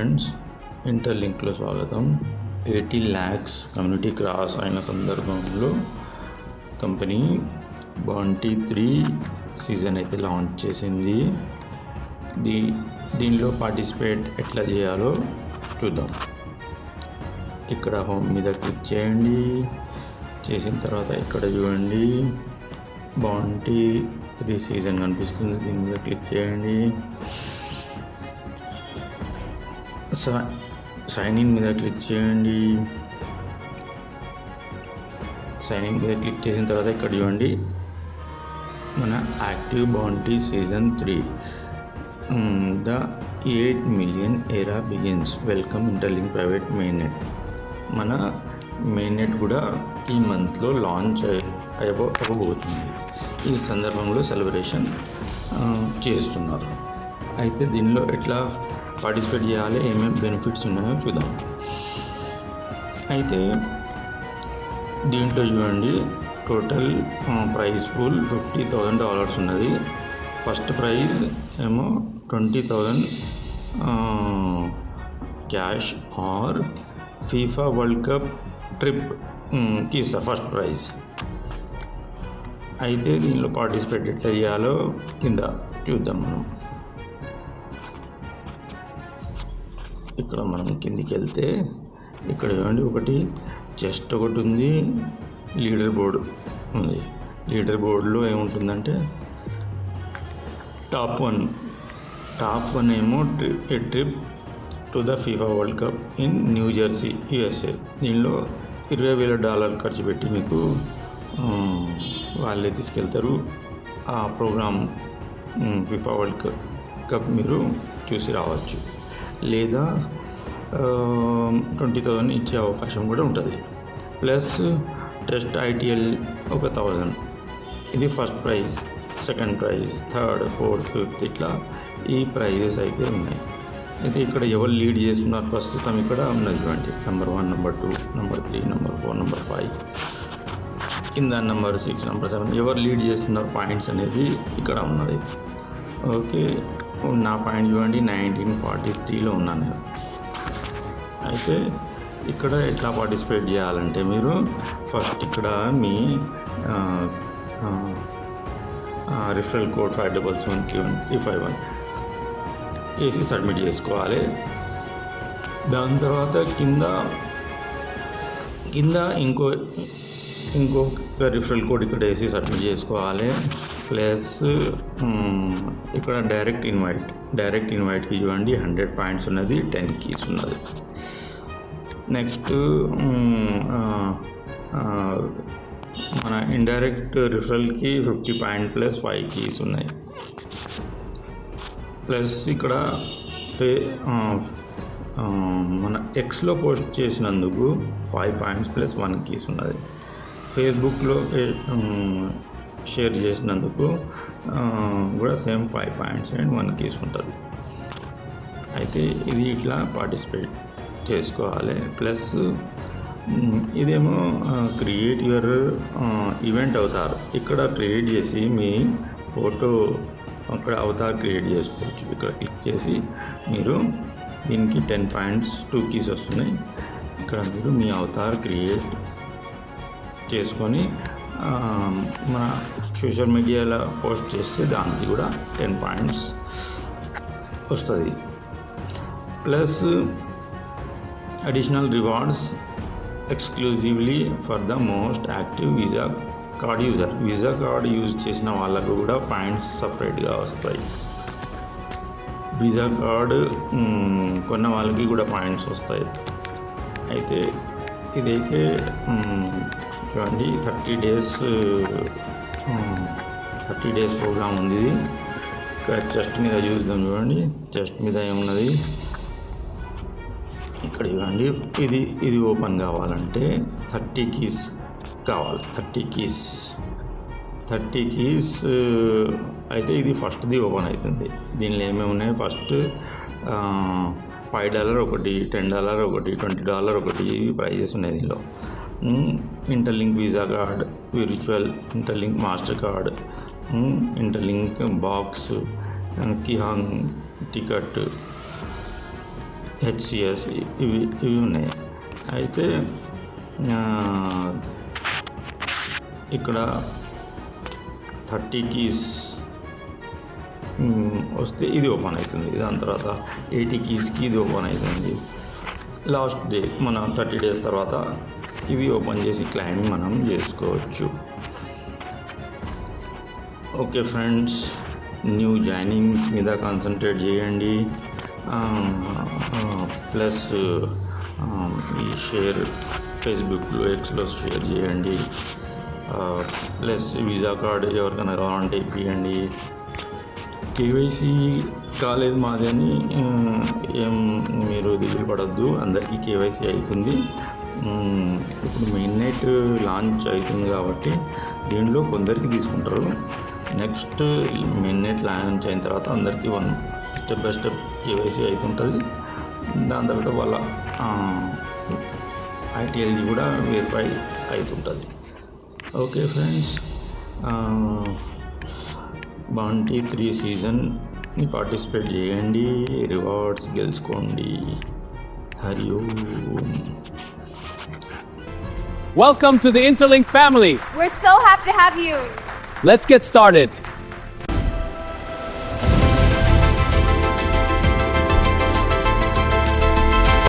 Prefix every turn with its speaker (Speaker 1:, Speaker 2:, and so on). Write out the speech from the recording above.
Speaker 1: Friends, ఇంటర్లింక్లో స్వాగతం. 80 lakhs community cross అయిన సందర్భంలో కంపెనీ బౌంటీ 3 సీజన్ అయితే లాంచ్ చేసింది. దీనిలో పార్టిసిపేట్ ఎట్లా చేయాలో చూద్దాం. ఇక్కడ హోమ్ మీద క్లిక్ చేయండి. చేసిన తర్వాత ఇక్కడ చూడండి, బౌంటీ 3 సీజన్ కనిపిస్తుంది. దీని మీద క్లిక్ చేయండి. సైన్ ఇన్ మీద క్లిక్ చేయండి. సైన్ ఇన్ మీద క్లిక్ చేసిన తర్వాత ఇక్కడ చూడండి, మన active bounty season 3 the 8 million era begins. Welcome interlink private main net. మన మెయిన్ నెట్ కూడా ఈ మంత్లో లాంచ్ అవ్వబోతుంది. ఈ సందర్భంలో సెలబ్రేషన్ చేస్తున్నారు. అయితే దీనిలో ఎట్లా పార్టిసిపేట్ చేయాలి, ఏమేమి బెనిఫిట్స్ ఉన్నాయో చూద్దాం. అయితే దీంట్లో చూడండి, టోటల్ ప్రైజ్ పూల్ $50,000 ఉన్నది. ఫస్ట్ ప్రైజ్ ఏమో 20,000 cash or FIFA World cup ట్రిప్కి ఇస్తారు ఫస్ట్ ప్రైజ్. అయితే దీనిలో పార్టిసిపేట్ ఎట్లా చేయాలో కింద చూద్దాం. ఇక్కడ మనం కిందికి వెళ్తే ఇక్కడ చూడండి, ఒకటి చెస్ట్ ఒకటి ఉంది, లీడర్ బోర్డు ఉంది. లీడర్ బోర్డులో ఏముంటుందంటే టాప్ వన్ ఏమో a trip to the FIFA World Cup in New Jersey, USA. దీనిలో $20,000 ఖర్చు పెట్టి మీకు వాళ్ళే తీసుకెళ్తారు. ఆ ప్రోగ్రామ్ ఫీఫా వరల్డ్ కప్ మీరు చూసి రావచ్చు. లేదా 20,000 ఇచ్చే అవకాశం కూడా ఉంటుంది. Plus test ITL 1,000. ఇది first prize, second prize, third, fourth, fifth ఇట్లా ఈ ప్రైజెస్ అయితే ఉన్నాయి. అయితే ఇక్కడ ఎవరు లీడ్ చేస్తున్నారు ప్రస్తుతం ఇక్కడ ఉన్నది చూడండి, number 1, number 2, number 3, number 4, number 5, కింద నెంబర్ 6, నెంబర్ 7 ఎవరు లీడ్ చేస్తున్నారు పాయింట్స్ అనేది ఇక్కడ ఉన్నది. ఓకే, నా పాయింట్ చూడండి 1943లో ఉన్నాను. అయితే ఇక్కడ ఎట్లా పార్టిసిపేట్ చేయాలంటే మీరు ఫస్ట్ ఇక్కడ మీ రిఫరల్ కోడ్ 5777351 వేసి సబ్మిట్ చేసుకోవాలి. దాని తర్వాత కింద ఇంకొక రిఫరల్ కోడ్ ఇక్కడ వేసి సబ్మిట్ చేసుకోవాలి. ప్లస్ ఇక్కడ డైరెక్ట్ ఇన్వైట్కి చూడండి 100 పాయింట్స్ ఉన్నది, 10 కీస్ ఉన్నది. నెక్స్ట్ మన ఇండైరెక్ట్ రిఫరల్కి 50 పాయింట్ ప్లస్ 5 కీస్ ఉన్నాయి. ప్లస్ ఇక్కడ మన ఎక్స్లో పోస్ట్ చేసినందుకు 5 పాయింట్స్ ప్లస్ 1 కీస్ ఉన్నది. ఫేస్బుక్లో షేర్ చేసినందుకు కూడా సేమ్ 5 పాయింట్స్ అండ్ 1 కీస్ ఉంటుంది. అయితే ఇది ఇట్లా పార్టిసిపేట్ చేసుకోవాలి. ప్లస్ ఇదేమో క్రియేట్ యువర్ ఈవెంట్ అవతార్. ఇక్కడ క్రియేట్ చేసి మీ ఫోటో అక్కడ అవతార్ క్రియేట్ చేసుకోవచ్చు. ఇక్కడ క్లిక్ చేసి మీరు దీనికి 10 పాయింట్స్ 2 కీస్ వస్తున్నాయి. ఇక్కడ మీరు మీ అవతార్ క్రియేట్ చేసుకొని మన సోషల్ మీడియాలో పోస్ట్ చేస్తే దానికి కూడా 10 పాయింట్స్ వస్తుంది. Plus additional rewards exclusively for the most active visa card user. Visa card use చేసిన వాళ్ళకు కూడా పాయింట్స్ సపరేట్గా వస్తాయి. వీసా కార్డు కొన్న వాళ్ళకి కూడా పాయింట్స్ వస్తాయి. అయితే ఇదైతే చూడండి 30 డేస్ ప్రోగ్రామ్ ఉంది. ఇది ఇక్కడ చెస్ట్ మీద చూద్దాం. చూడండి చెస్ట్ మీద ఏమున్నది ఇక్కడ చూడండి. ఇది ఓపెన్ కావాలంటే 30 కీస్ కావాలి. 30 కీస్ అయితే ఇది ఫస్ట్ది ఓపెన్ అవుతుంది. దీనిలో ఏమేమి ఉన్నాయి, ఫస్ట్ $5 ఒకటి, $10 ఒకటి, $20 ఒకటి, ఇవి ప్రైజెస్ ఉన్నాయి దీనిలో. Interlink Visa card, virtual interlink master card, interlink box, కిహాంగ్ టికెట్, హెచ్సిఎస్ ఇవి ఉన్నాయి. అయితే ఇక్కడ 30 కీస్ వస్తే ఇది ఓపెన్ అవుతుంది. దాని తర్వాత 80 కీస్కి ఇది ఓపెన్ అవుతుంది. లాస్ట్ డే మన 30 డేస్ తర్వాత ఇవి ఓపెన్ చేసి క్లైమ్ మనం చేసుకోవచ్చు. ఓకే ఫ్రెండ్స్, న్యూ జాయినింగ్స్ మీద కాన్సన్ట్రేట్ చేయండి. ప్లస్ ఈ షేర్ ఫేస్బుక్లో ఎక్స్లో షేర్ చేయండి. ప్లస్ వీసా కార్డు ఎవరికైనా కావాలంటే ఇప్పియండి. కేవైసీ కాలేదు మాది అని ఏం మీరు దిగులు పడద్దు, అందరికీ కేవైసీ అవుతుంది. ఇప్పుడు మెయిన్ నైట్ లాంచ్ అవుతుంది కాబట్టి దీనిలో కొందరికి తీసుకుంటారు. నెక్స్ట్ మెయిన్ నైట్ లాంచ్ అయిన తర్వాత అందరికీ స్టెప్ బై స్టెప్ కేవైసీ అవుతుంటుంది. దాని తర్వాత వాళ్ళ ఐటీఎల్జీ కూడా వెరిఫై అవుతుంటుంది. ఓకే ఫ్రెండ్స్, బాంటీ 3 సీజన్ని పార్టిసిపేట్ చేయండి, రివార్డ్స్ గెలుచుకోండి. Hari Om.
Speaker 2: Welcome to the Interlink family.
Speaker 3: We're so happy to have you.
Speaker 2: Let's get started.